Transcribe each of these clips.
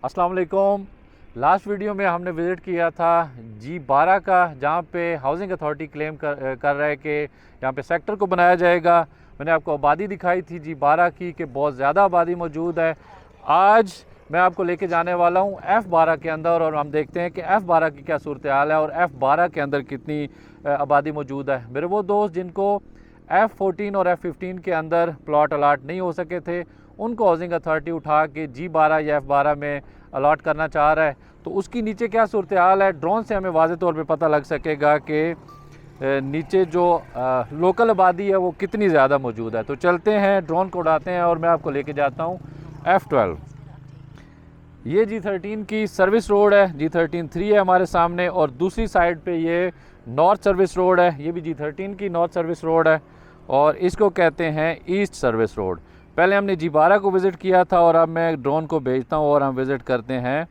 अस्सलाम वालेकुम। Last video में हमने विज़िट किया था G12 का, जहाँ पे हाउसिंग अथॉरिटी क्लेम कर रहा है कि यहाँ पे सेक्टर को बनाया जाएगा। मैंने आपको आबादी दिखाई थी G12 की कि बहुत ज़्यादा आबादी मौजूद है। आज मैं आपको लेके जाने वाला हूँ F12 के अंदर और हम देखते हैं कि F12 की क्या सूरत हाल है और F12 के अंदर कितनी आबादी मौजूद है। मेरे वो दोस्त जिनको F14 और F15 के अंदर प्लॉट अलाट नहीं हो सके थे, उनको हाउसिंग अथॉरिटी उठा के G12 या F12 में अलाट करना चाह रहा है, तो उसकी नीचे क्या सूरत हाल है ड्रोन से हमें वाज़े तौर पे पता लग सकेगा कि नीचे जो लोकल आबादी है वो कितनी ज़्यादा मौजूद है। तो चलते हैं, ड्रोन को उड़ाते हैं और मैं आपको लेके जाता हूँ F12। ये G13 की सर्विस रोड है, G13 3 है हमारे सामने, और दूसरी साइड पे ये नॉर्थ सर्विस रोड है। ये भी G13 की नॉर्थ सर्विस रोड है और इसको कहते हैं ईस्ट सर्विस रोड। पहले हमने G12 को विज़िट किया था और अब मैं ड्रोन को भेजता हूँ और हम विज़िट करते हैं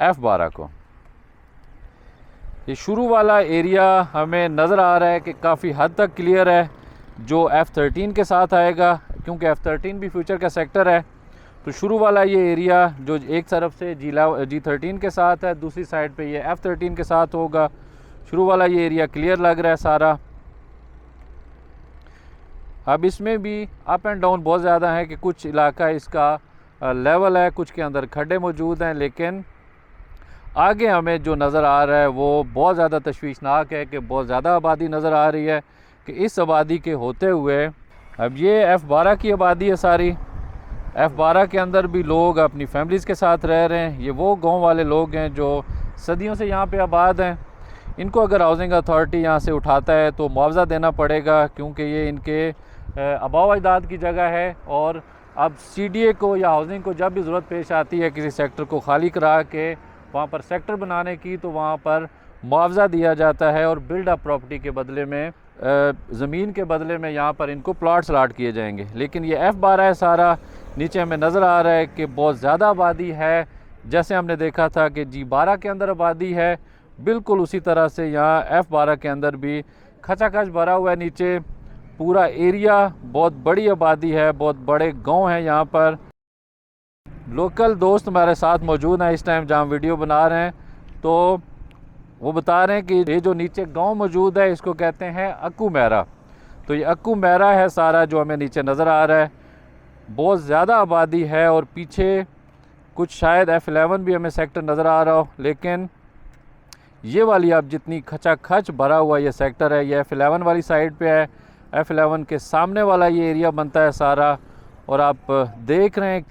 F12 को। ये शुरू वाला एरिया हमें नज़र आ रहा है कि काफ़ी हद तक क्लियर है, जो F13 के साथ आएगा, क्योंकि F13 भी फ्यूचर का सेक्टर है। तो शुरू वाला ये एरिया जो एक तरफ से G13 के साथ है, दूसरी साइड पे ये F13 के साथ होगा। शुरू वाला ये एरिया क्लियर लग रहा है सारा। अब इसमें भी अप एंड डाउन बहुत ज़्यादा है कि कुछ इलाका इसका लेवल है, कुछ के अंदर खड्डे मौजूद हैं, लेकिन आगे हमें जो नज़र आ रहा है वो बहुत ज़्यादा तशवीशनाक है कि बहुत ज़्यादा आबादी नज़र आ रही है। कि इस आबादी के होते हुए अब ये F12 की आबादी है सारी। F12 के अंदर भी लोग अपनी फैमिलीज़ के साथ रह रहे हैं। ये वो गांव वाले लोग हैं जो सदियों से यहाँ पे आबाद हैं। इनको अगर हाउसिंग अथॉरिटी यहाँ से उठाता है तो मुआवजा देना पड़ेगा, क्योंकि ये इनके आबाओ अजदाद की जगह है। और अब CDA को या हाउसिंग को जब भी ज़रूरत पेश आती है किसी सेक्टर को खाली करा के वहाँ पर सेक्टर बनाने की, तो वहाँ पर मुआवजा दिया जाता है और बिल्ड अप प्रॉपर्टी के बदले में, ज़मीन के बदले में यहाँ पर इनको प्लाट्स अलाट किए जाएंगे। लेकिन ये F12 है सारा। नीचे हमें नज़र आ रहा है कि बहुत ज़्यादा आबादी है। जैसे हमने देखा था कि G12 के अंदर आबादी है, बिल्कुल उसी तरह से यहाँ F12 के अंदर भी खचाखच भरा हुआ है। नीचे पूरा एरिया, बहुत बड़ी आबादी है, बहुत बड़े गांव हैं यहाँ पर। लोकल दोस्त हमारे साथ मौजूद हैं इस टाइम जहाँ वीडियो बना रहे हैं, तो वो बता रहे हैं कि ये जो नीचे गांव मौजूद है इसको कहते हैं अक्कू मेरा। तो ये अक्कू मेरा है सारा जो हमें नीचे नज़र आ रहा है। बहुत ज़्यादा आबादी है और पीछे कुछ शायद F11 भी हमें सेक्टर नज़र आ रहा हो, लेकिन ये वाली अब जितनी खचाखच भरा हुआ ये सेक्टर है ये F11 वाली साइड पे है। F11 के सामने वाला ये एरिया बनता है सारा, और आप देख रहे हैं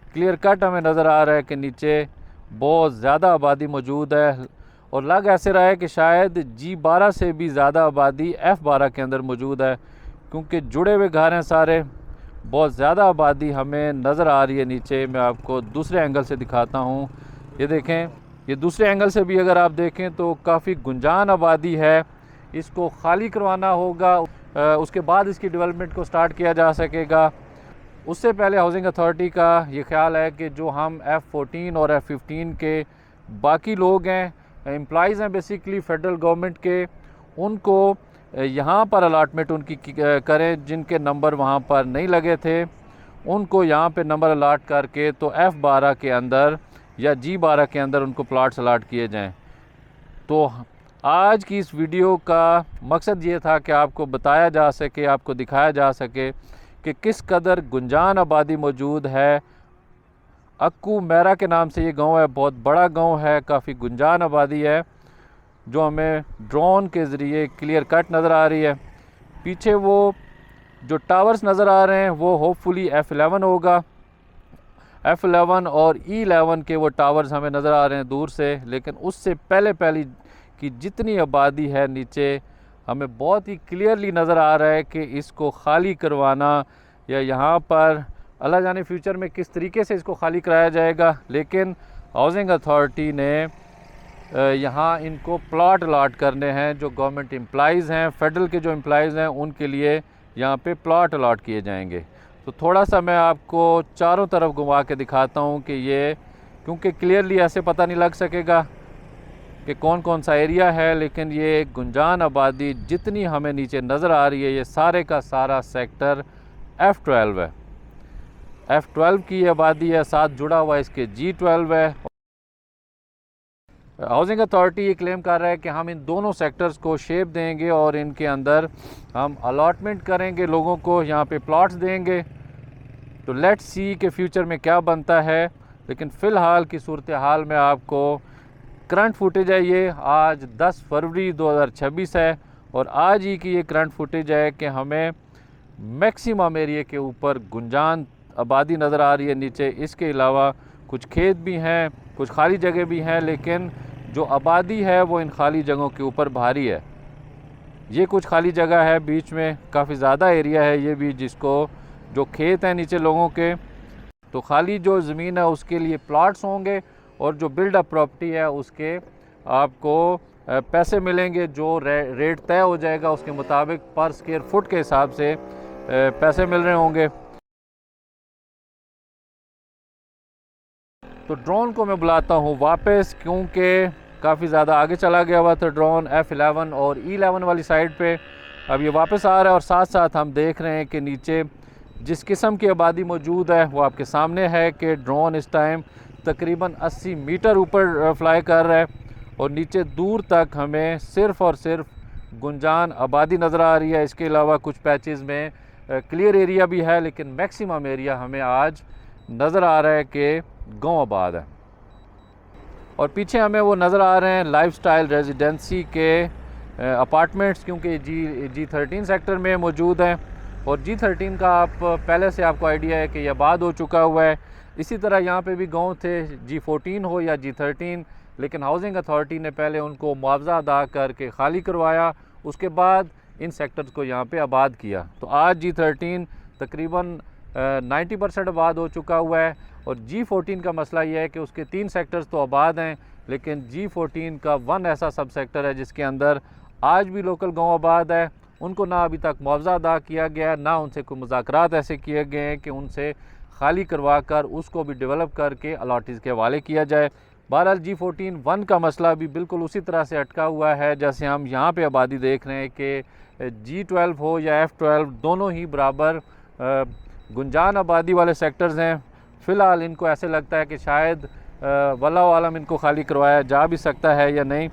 क्लियर कट हमें नज़र आ रहा है कि नीचे बहुत ज़्यादा आबादी मौजूद है। और लग ऐसे रहा है कि शायद G12 से भी ज़्यादा आबादी F12 के अंदर मौजूद है, क्योंकि जुड़े हुए घर हैं सारे। बहुत ज़्यादा आबादी हमें नज़र आ रही है नीचे। मैं आपको दूसरे एंगल से दिखाता हूँ। ये देखें, ये दूसरे एंगल से भी अगर आप देखें तो काफ़ी गुंजान आबादी है। इसको खाली करवाना होगा, उसके बाद इसकी डेवलपमेंट को स्टार्ट किया जा सकेगा। उससे पहले हाउसिंग अथॉरिटी का ये ख्याल है कि जो हम F14 और F15 के बाकी लोग हैं, एम्प्लॉइज़ हैं बेसिकली फेडरल गवर्नमेंट के, उनको यहाँ पर अलाटमेंट उनकी करें। जिनके नंबर वहाँ पर नहीं लगे थे उनको यहाँ पे नंबर अलाट करके तो F12 के अंदर या G12 के अंदर उनको प्लाट्स अलाट किए जाएं। तो आज की इस वीडियो का मकसद ये था कि आपको बताया जा सके, आपको दिखाया जा सके कि किस कदर गुंजान आबादी मौजूद है। अक्कू मेरा के नाम से ये गांव है, बहुत बड़ा गांव है, काफ़ी गुंजान आबादी है जो हमें ड्रोन के ज़रिए क्लियर कट नज़र आ रही है। पीछे वो जो टावर्स नज़र आ रहे हैं वो होपफुली F11 होगा। F11 और E11 के वो टावर्स हमें नज़र आ रहे हैं दूर से, लेकिन उससे पहले की जितनी आबादी है नीचे हमें बहुत ही क्लियरली नज़र आ रहा है कि इसको खाली करवाना, या यहाँ पर अल्लाह जाने फ्यूचर में किस तरीके से इसको खाली कराया जाएगा। लेकिन हाउसिंग अथॉरिटी ने यहाँ इनको प्लॉट अलाट करने हैं। जो गवर्नमेंट एम्प्लॉइज़ हैं, फेडरल के जो एम्प्लॉइज़ हैं, उनके लिए यहाँ पे प्लॉट अलाट किए जाएंगे। तो थोड़ा सा मैं आपको चारों तरफ घुमा के दिखाता हूँ कि ये, क्योंकि क्लियरली ऐसे पता नहीं लग सकेगा कि कौन कौन सा एरिया है, लेकिन ये गुंजान आबादी जितनी हमें नीचे नज़र आ रही है ये सारे का सारा सेक्टर F12 है। F12 की आबादी है, साथ जुड़ा हुआ इसके G12 है। हाउसिंग अथॉरिटी ये क्लेम कर रहा है कि हम इन दोनों सेक्टर्स को शेप देंगे और इनके अंदर हम अलॉटमेंट करेंगे, लोगों को यहाँ पे प्लॉट्स देंगे। तो लेट्स सी कि फ्यूचर में क्या बनता है। लेकिन फ़िलहाल की सूरत हाल में आपको करंट फुटेज है, ये आज 10 फरवरी 2026 है और आज ही की ये करंट फुटेज है कि हमें मैक्सिमम एरिया के ऊपर गुंजान आबादी नज़र आ रही है नीचे। इसके अलावा कुछ खेत भी हैं, कुछ खाली जगह भी हैं, लेकिन जो आबादी है वो इन खाली जगहों के ऊपर भारी है। ये कुछ खाली जगह है, बीच में काफ़ी ज़्यादा एरिया है ये भी, जिसको जो खेत हैं नीचे लोगों के, तो खाली जो ज़मीन है उसके लिए प्लॉट्स होंगे और जो बिल्डअप प्रॉपर्टी है उसके आपको पैसे मिलेंगे। जो रेट तय हो जाएगा उसके मुताबिक पर स्क्वायर फुट के हिसाब से पैसे मिल रहे होंगे। तो ड्रोन को मैं बुलाता हूँ वापस, क्योंकि काफ़ी ज़्यादा आगे चला गया हुआ था ड्रोन F11 और E11 वाली साइड पे। अब ये वापस आ रहा है और साथ साथ हम देख रहे हैं कि नीचे जिस किस्म की आबादी मौजूद है वो आपके सामने है कि ड्रोन इस टाइम तकरीबन 80 मीटर ऊपर फ्लाई कर रहा है और नीचे दूर तक हमें सिर्फ़ और सिर्फ गुंजान आबादी नज़र आ रही है। इसके अलावा कुछ पैचेस में क्लियर एरिया भी है, लेकिन मैक्सिमम एरिया हमें आज नज़र आ रहा है कि गाँव आबाद है। और पीछे हमें वो नज़र आ रहे हैं लाइफस्टाइल रेजिडेंसी के अपार्टमेंट्स, क्योंकि G13 सेक्टर में मौजूद हैं और G13 का आप पहले से आपको आइडिया है कि यह आबाद हो चुका हुआ है। इसी तरह यहाँ पे भी गांव थे, G14 हो या G13, लेकिन हाउसिंग अथॉरिटी ने पहले उनको मुआवजा अदा करके खाली करवाया, उसके बाद इन सेक्टर्स को यहाँ पे आबाद किया। तो आज G13 तकरीबन 90% आबाद हो चुका हुआ है और G14 का मसला यह है कि उसके 3 सेक्टर्स तो आबाद हैं, लेकिन G14 का 1 ऐसा सब सेक्टर है जिसके अंदर आज भी लोकल गांव आबाद है। उनको ना अभी तक मुआवजा अदा किया गया, ना उनसे कोई मुज़ाकरात ऐसे किए गए हैं कि उनसे खाली करवा कर उसको भी डेवलप करके अलॉटीज़ के हवाले किया जाए। बहरहाल G14 1 का मसला भी बिल्कुल उसी तरह से अटका हुआ है जैसे हम यहाँ पे आबादी देख रहे हैं कि G12 हो या F12 दोनों ही बराबर गुंजान आबादी वाले सेक्टर्स हैं। फ़िलहाल इनको ऐसे लगता है कि शायद वल्लाहु आलम इनको खाली करवाया जा भी सकता है या नहीं।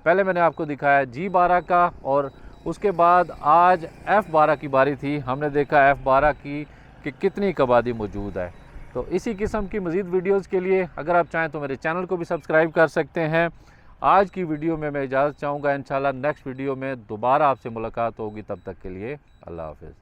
पहले मैंने आपको दिखाया G12 का और उसके बाद आज F12 की बारी थी। हमने देखा F12 की कि कितनी आबादी मौजूद है। तो इसी किस्म की मज़ीद वीडियोस के लिए अगर आप चाहें तो मेरे चैनल को भी सब्सक्राइब कर सकते हैं। आज की वीडियो में मैं इजाज़त चाहूँगा, इंशाल्लाह नेक्स्ट वीडियो में दोबारा आपसे मुलाकात होगी। तब तक के लिए अल्लाह हाफ़िज़।